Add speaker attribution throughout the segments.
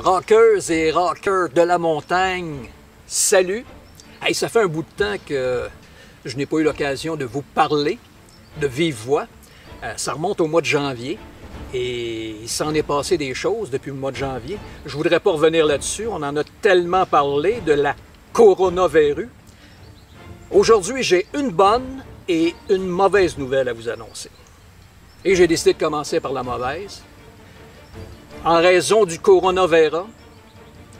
Speaker 1: Rockeuses et rockers de la montagne, salut! Hey, ça fait un bout de temps que je n'ai pas eu l'occasion de vous parler de vive voix. Ça remonte au mois de janvier et il s'en est passé des choses depuis le mois de janvier. Je ne voudrais pas revenir là-dessus, on en a tellement parlé de la coronavirus. Aujourd'hui, j'ai une bonne et une mauvaise nouvelle à vous annoncer. Et j'ai décidé de commencer par la mauvaise. En raison du coronavirus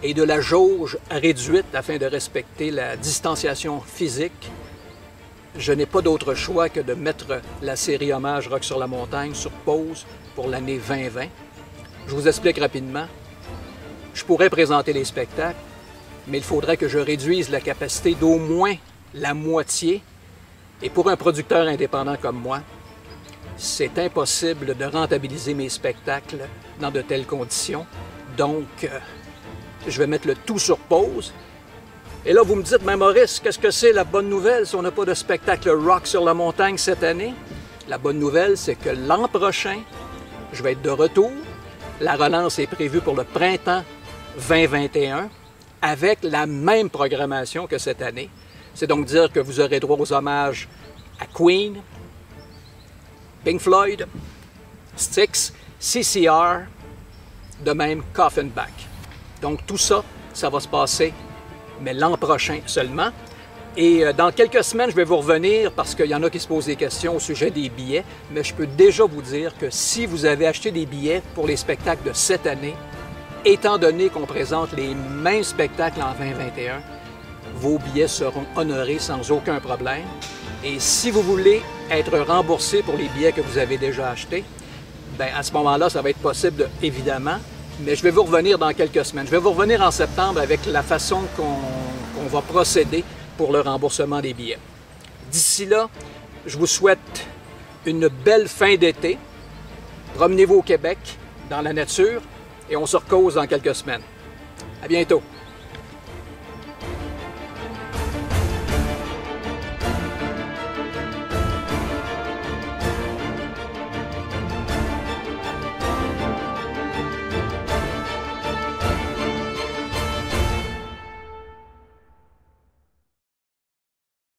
Speaker 1: et de la jauge réduite afin de respecter la distanciation physique, je n'ai pas d'autre choix que de mettre la série Hommage Rock sur la montagne sur pause pour l'année 2020. Je vous explique rapidement. Je pourrais présenter les spectacles, mais il faudrait que je réduise la capacité d'au moins la moitié. Et pour un producteur indépendant comme moi, c'est impossible de rentabiliser mes spectacles dans de telles conditions. Donc, je vais mettre le tout sur pause. Et là, vous me dites, mais Maurice, qu'est-ce que c'est la bonne nouvelle si on n'a pas de spectacle rock sur la montagne cette année? La bonne nouvelle, c'est que l'an prochain, je vais être de retour. La relance est prévue pour le printemps 2021 avec la même programmation que cette année. C'est donc dire que vous aurez droit aux hommages à Queen, Pink Floyd, Styx, CCR, de même Coffenbach. Donc tout ça, ça va se passer, mais l'an prochain seulement. Et dans quelques semaines, je vais vous revenir parce qu'il y en a qui se posent des questions au sujet des billets, mais je peux déjà vous dire que si vous avez acheté des billets pour les spectacles de cette année, étant donné qu'on présente les mêmes spectacles en 2021, vos billets seront honorés sans aucun problème. Et si vous voulez être remboursé pour les billets que vous avez déjà achetés, bien à ce moment-là, ça va être possible, évidemment, mais je vais vous revenir dans quelques semaines. Je vais vous revenir en septembre avec la façon qu'on va procéder pour le remboursement des billets. D'ici là, je vous souhaite une belle fin d'été. Promenez-vous au Québec, dans la nature, et on se recose dans quelques semaines. À bientôt!